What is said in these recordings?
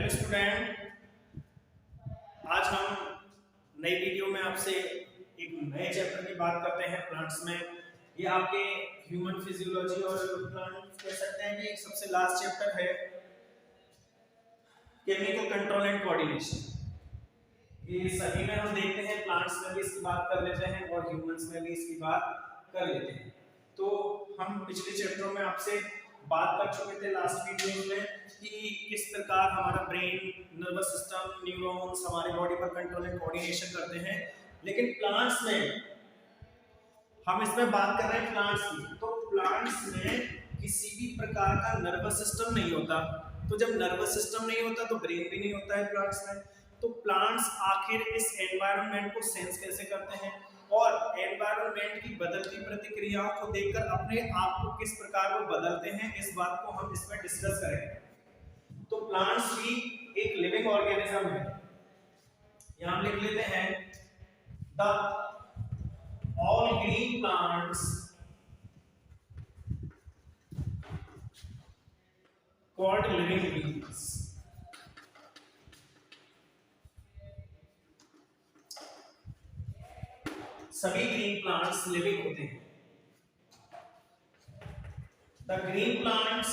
Hello student, आज हम नई वीडियो में आपसे एक नए चैप्टर की बात करते हैं प्लांट्स में। ये आपके ह्यूमन फिजियोलॉजी और प्लांट कह सकते हैं कि सबसे लास्ट चैप्टर है केमिकल कंट्रोल एंड कोऑर्डिनेशन। ये सभी में हम देखते हैं, प्लांट्स में भी इसकी बात कर लेते हैं और ह्यूमंस में भी इसकी बात कर लेते हैं। तो हम पिछले चैप्टरों में आपसे बात कर चुके थे लास्ट वीडियो में कि किस प्रकार हमारा ब्रेन, नर्वस सिस्टम, न्यूरॉन्स हमारे बॉडी पर कंट्रोल एंड कोऑर्डिनेशन करते हैं। लेकिन प्लांट्स में हम इसमें बात कर रहे हैं प्लांट्स की, तो प्लांट्स में किसी भी प्रकार का नर्वस सिस्टम नहीं होता। तो जब नर्वस सिस्टम नहीं होता तो ब्रेन भी नहीं होता है प्लांट्स में। तो प्लांट्स आखिर इस एनवायरनमेंट को सेंस कैसे करते हैं और एनवायरनमेंट की बदलती प्रतिक्रियाओं को देखकर अपने आप को किस प्रकार वो बदलते हैं, इस बात को हम इसमें डिस्कस करेंगे। तो प्लांट्स भी एक लिविंग ऑर्गेनिज्म है। यहां लिख लेते हैं the all green plants called living beings. सभी ग्रीन प्लांट्स लिविंग होते हैं। द ग्रीन प्लांट्स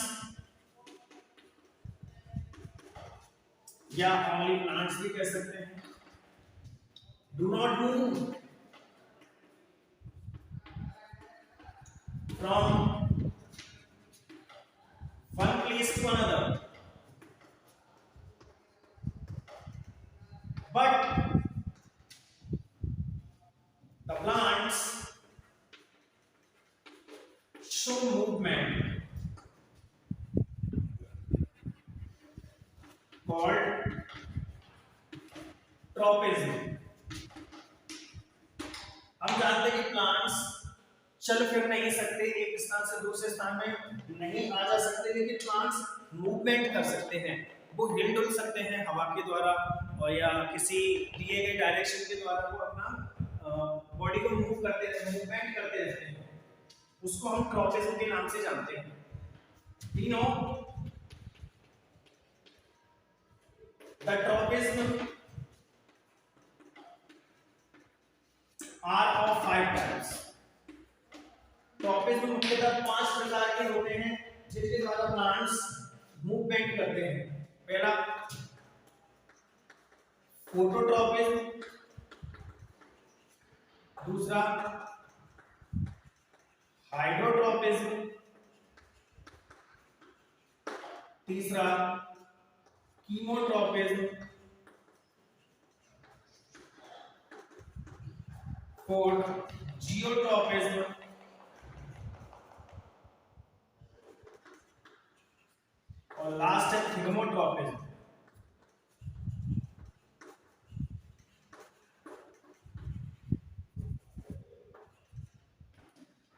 या ऑनली प्लांट्स भी कह सकते हैं do not move from one place to another but the plants show movement called tropism। हम जानते हैं कि प्लांट्स चल फिर नहीं सकते, एक स्थान से दूसरे स्थान में नहीं आ जा सकते, लेकिन प्लांट्स मूवमेंट कर सकते हैं। वो हिल डुल सकते हैं हवा के द्वारा और या किसी दिए गए डायरेक्शन के द्वारा वो अपना बॉडी को मूव करते रहते हैं, मूवमेंट करते रहते हैं। उसको हम ट्रॉपिज्म के नाम से जानते हैं। You know, the tropism are of 5 types। Tropism मुख्यतः 5 प्रकार के होते हैं जिनके द्वारा प्लांट्स मूवमेंट करते हैं। पहला फोटोट्रॉपिज्म, दूसरा हाइड्रोट्रॉपिज्म, तीसरा कीमोट्रॉपिज्म, फोर्थ जियोट्रॉपिज्म और लास्ट है थिगमोट्रॉपिज्म।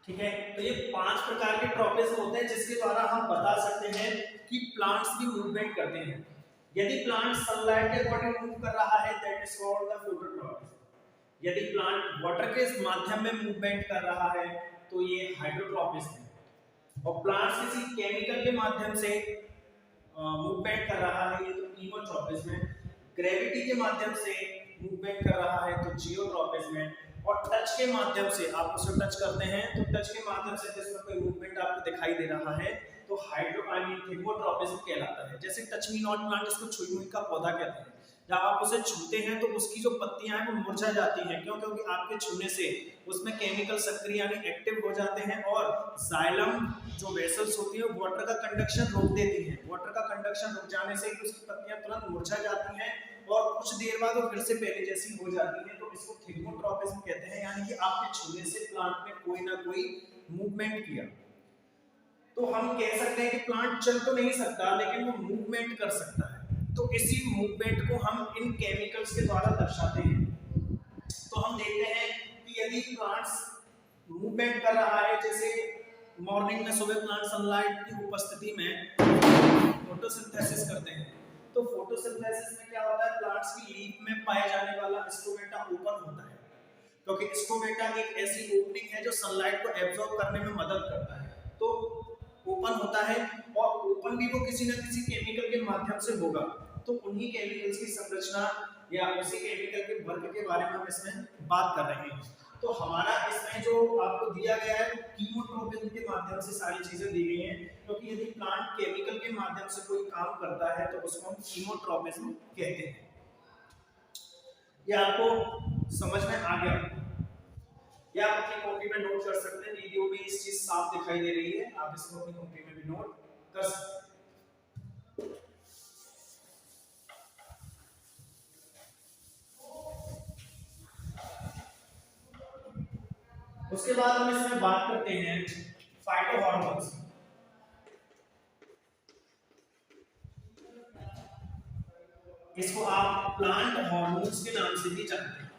ठीक है, तो ये 5 प्रकार के ट्रॉपिज्म होते हैं जिसके द्वारा हम बता सकते हैं कि प्लांट्स भी मूवमेंट करते हैं। यदि प्लांट सनलाइट के अकॉर्डिंग मूव कर रहा है that is called the phototropism. यदि प्लांट वाटर के माध्यम में मूवमेंट कर रहा है तो ये हाइड्रोट्रॉपिज्म है। और प्लांट्स किसी केमिकल के माध्यम से मूवमेंट कर रहा है ये तो कीमोट्रॉपिज्म है। ग्रेविटी के माध्यम से मूवमेंट कर रहा है तो जियोट्रॉपिज्म है। और टच के माध्यम से आप उसे टच करते हैं तो टच के माध्यम से जिसमें कोई मूवमेंट आपको दिखाई दे रहा है तो थिगमोट्रॉपिज्म कहलाता है। जैसे टच मी नॉट प्लांट, इसको छुई मुई का पौधा कहते हैं। जब आप उसे छूते हैं तो उसकी जो पत्तियां हैं वो मुरझा जाती हैं। क्यों? क्योंकि आपके छूने से उसमें केमिकल सक्रिय यानी एक्टिव हो जाते हैं और जाइलम जो वेसल्स होती है वाटर का कंडक्शन रोक देती हैं। वाटर का कंडक्शन रुक जाने से उसकी पत्तियां तुरंत मुरझा जाती हैं और कुछ देर बाद वो फिर से पहले जैसी हो जाती है। तो इसको थिगमोट्रॉपिज्म कहते हैं, यानी कि आपके छूने से प्लांट ने कोई ना कोई मूवमेंट किया। तो हम कह सकते हैं कि प्लांट चल तो नहीं सकता लेकिन वो मूवमेंट कर सकता है। तो इसी मूवमेंट को हम इन केमिकल्स के द्वारा दर्शाते हैं। तो हम देखते हैं कि यदि प्लांट्स मूवमेंट कर रहा है, जैसे मॉर्निंग में सुबह प्लांट सनलाइट की उपस्थिति में फोटोसिंथेसिस करते हैं। तो फोटोसिंथेसिस में क्या होता है, प्लांट्स की लीफ में पाए जाने वाला स्टोमेटा ओपन होता है, क्योंकि स्टोमेटा एक ऐसी ओपनिंग है जो सनलाइट को एब्जॉर्ब करने में मदद करता है। तो ओपन होता है और ओपन भी वो किसी न किसी केमिकल के माध्यम से होगा। तो उन्हीं केमिकल्स की संरचना या उसी केमिकल के वर्क के बारे में हम इसमें बात कर रहे हैं। तो हमारा इसमें जो आपको दिया गया है कीमोट्रोपिज्म के माध्यम से सारी चीजें दी गई हैं, क्योंकि यदि प्लांट केमिकल के माध्यम से कोई काम करता है तो उसको हम कीमोट्रोपिज्म कहते हैं। ये आपको समझ में आ गया? या आप अपनी कॉपी में नोट कर सकते हैं, वीडियो में इस चीज साफ दिखाई दे रही है, आप इसको अपनी कॉपी में भी नोट कर सकते हैं। उसके बाद हम इसमें बात करते हैं फाइटोहॉर्मोन्स। इसको आप प्लांट हार्मोन्स के नाम से भी जानते हैं।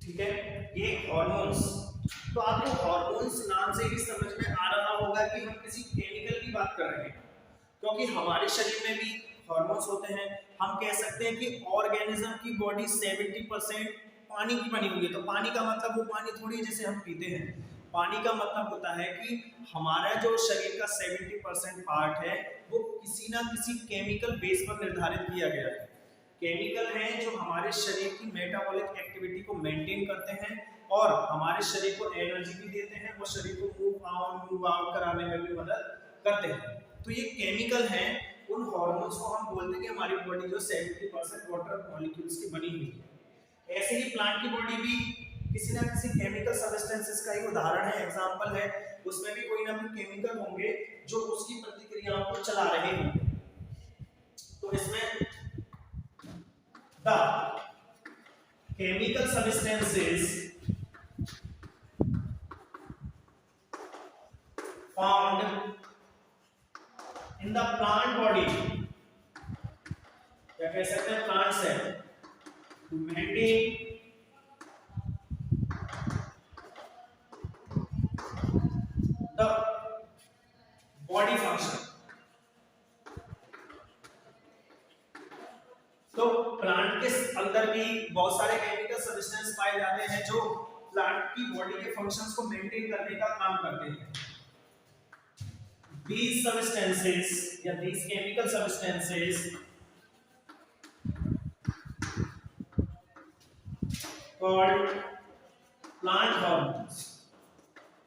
ठीक है, ये हार्मोन्स, तो आपको हार्मोन्स नाम से ही समझ में आ रहा होगा कि हम किसी केमिकल की बात कर रहे हैं, क्योंकि हमारे शरीर में भी हार्मोन्स होते हैं। हम कह सकते हैं कि ऑर्गेनिज्म की बॉडी 70% पानी की बनी हुई है। तो पानी का मतलब वो पानी थोड़ी जैसे हम पीते हैं, पानी का मतलब होता है कि हमारा जो शरीर का 70% पार्ट है वो किसी ना किसी केमिकल बेस पर निर्धारित किया गया है। केमिकल हैं जो हमारे शरीर की मेटाबॉलिक एक्टिविटी को मेंटेन करते हैं और हमारे शरीर को एनर्जी भी देते हैं और शरीर को मूव ऑन मूव आउट कराने में भी मदद करते हैं। तो ये केमिकल हैं, उन हार्मोन्स को हम बोलते हैं कि हमारी बॉडी जो 70% वाटर मॉलिक्यूल्स की बनी हुई है। ऐसे ही प्लांट की बॉडी भी किसी ना किसी केमिकल सब्सटेंसेस का एक उदाहरण है, एग्जांपल है, उसमें भी कोई ना कोई केमिकल होंगे जो उसकी प्रतिक्रियाओं को चला रहे होंगे। तो इसमें the chemical substances found in the plant body, या कह सकते हैं plant cell, to maintain the body function. तो प्लांट के अंदर भी बहुत सारे केमिकल सब्सटेंस पाए जाते हैं जो प्लांट की बॉडी के फंक्शंस को मेंटेन करने का काम करते हैं। These substances या these chemical substances called plant hormones।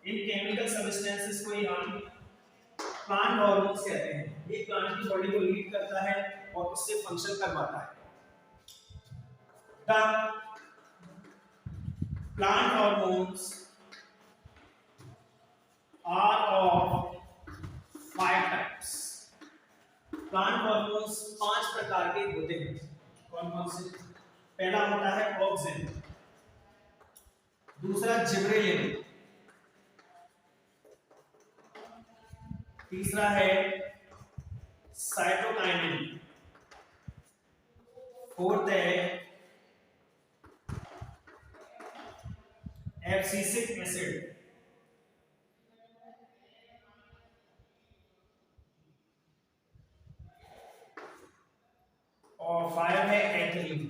In chemical substances को ही हम प्लांट हार्मोन्स कहते हैं। ये प्लांट की बॉडी को लीड करता है और उससे फंक्शन करवाता है। The plant hormones are of 5 types। Plant hormones 5 प्रकार के होते हैं। कौन कौन से? पहला होता है ऑक्सिन, दूसरा जिबरेलिन, तीसरा है साइटोकाइनिन, फोर्थ है एब्सिसिक एसिड, और 5 है एथिलीन।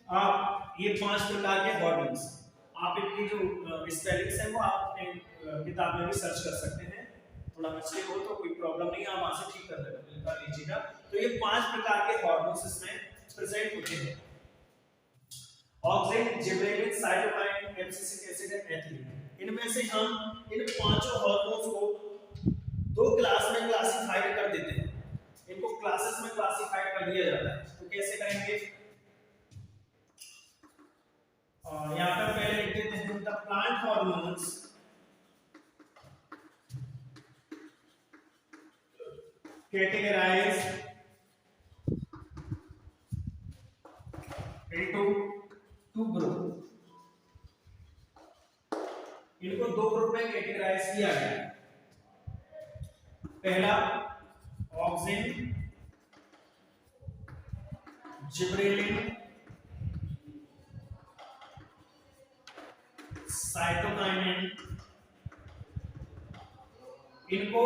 आप ये 5 प्रकार के हार्मोन्स, आप इनकी जो स्पेलिंग्स हैं वो आप अपने किताब में भी सर्च कर सकते हैं। थोड़ा मिस्टेक हो तो कोई प्रॉब्लम नहीं, आप वहां से ठीक कर लीजिएगा। तो ये 5 प्रकार के हार्मोन्स इसमें प्रेजेंट होते हैं। Auxin, gibberellin, cytokinin, abscisic acid और एथिलीन। इनमें से हम इन पांचों हार्मोन्स को 2 क्लास में क्लासिफाइड कर देते हैं। इनको क्लासेस में क्लासिफाइड कर दिया जाता है। तो कैसे करेंगे? और यहाँ पर पहले लिख देते हैं the plant hormones categorise into 2 group. इनको 2 ग्रुप में कैटेगराइज किया गया। पहला ऑक्सिन, जिबरेलिन, साइटोकाइनिन। इनको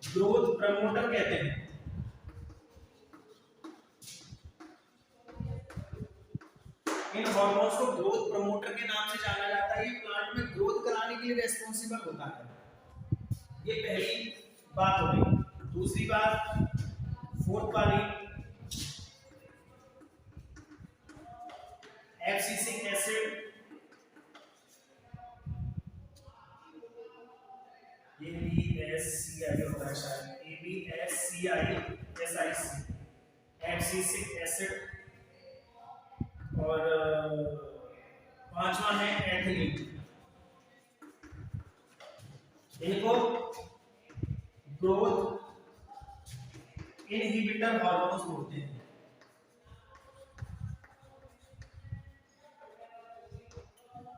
ग्रोथ प्रमोटर कहते हैं। इन हार्मोन्स को ग्रोथ प्रमोटर के नाम से जाना जाता है। ये प्लांट में ग्रोथ कराने के लिए रेस्पॉन्सिबल होता है। ये पहली बात हो गई। दूसरी बात, फोर्थ वाली, एब्सिसिक एसिड, ABSCI होता है शायद, ABSCISIC, एब्सिसिक एसिड, और पांचवा है एथिलीन। इनको ग्रोथ इनहिबिटर हार्मोन्स बोलते हैं।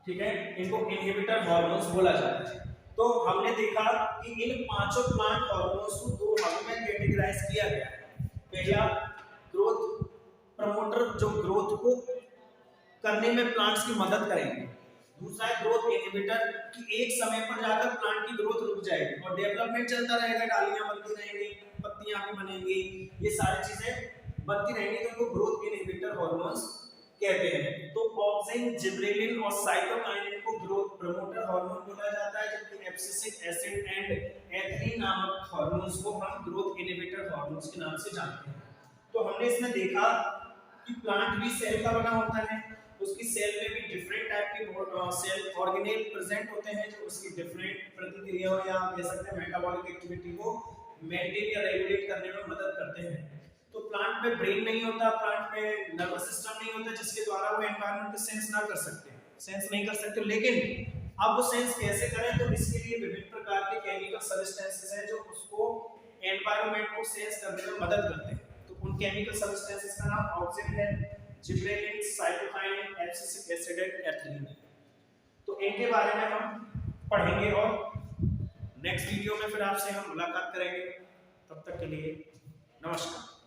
ठीक है, इनको इनहिबिटर हार्मोन्स बोला जाता है। तो हमने देखा कि इन पांचों प्लांट हार्मोन्स को दो भागों में कैटेगराइज किया गया है। पहला ग्रोथ प्रमोटर, जो ग्रोथ को करने में प्लांट्स की मदद करेंगे। दूसरा है ग्रोथ इनहिबिटर, कि एक समय पर जाकर प्लांट की ग्रोथ रुक जाएगी और डेवलपमेंट चलता रहेगा, डालियां बनती रहेंगी, पत्तियां भी बनेंगी, ये सारी चीजें बनती रहेंगी, तो उनको ग्रोथ इनहिबिटर हार्मोन्स कहते हैं। तो ऑक्सिन, जिबरेलिन और साइटोकाइनिन को ग्रोथ प्रमोटर हार्मोन बोला जाता है, जबकि एब्सिसिक एसिड एंड एथिलीन नामक हार्मोन्स को हम ग्रोथ इनहिबिटर हार्मोन्स के नाम से जानते हैं। तो हमने इसमें देखा कि प्लांट भी सेल का बना होता है, उसकी सेल में भी डिफरेंट टाइप के सेल ऑर्गेनेल प्रेजेंट होते हैं, जो उसकी डिफरेंट प्रतिक्रियाओं या कह सकते हैं मेटाबॉलिक एक्टिविटी को मेंटेन या रेगुलेट करने में मदद करते हैं। तो प्लांट में ब्रेन नहीं होता, प्लांट में नर्वस सिस्टम नहीं होता, जिसके द्वारा वो एनवायरनमेंट को सेंस नहीं कर सकते। लेकिन अब वो सेंस कैसे करें, तो इसके लिए विभिन्न प्रकार के केमिकल सब्सटेंसेस हैं जो उसको एनवायरनमेंट को सेंस करने में मदद करते हैं। तो उन केमिकल सब्सटेंसेस का नाम ऑक्सिन है, gibberellin, cytokinin, abscisic acid, ethylene है। तो इनके बारे में हम पढ़ेंगे और नेक्स्ट वीडियो में फिर आपसे हम मुलाकात करेंगे। तब तक के लिए नमस्कार।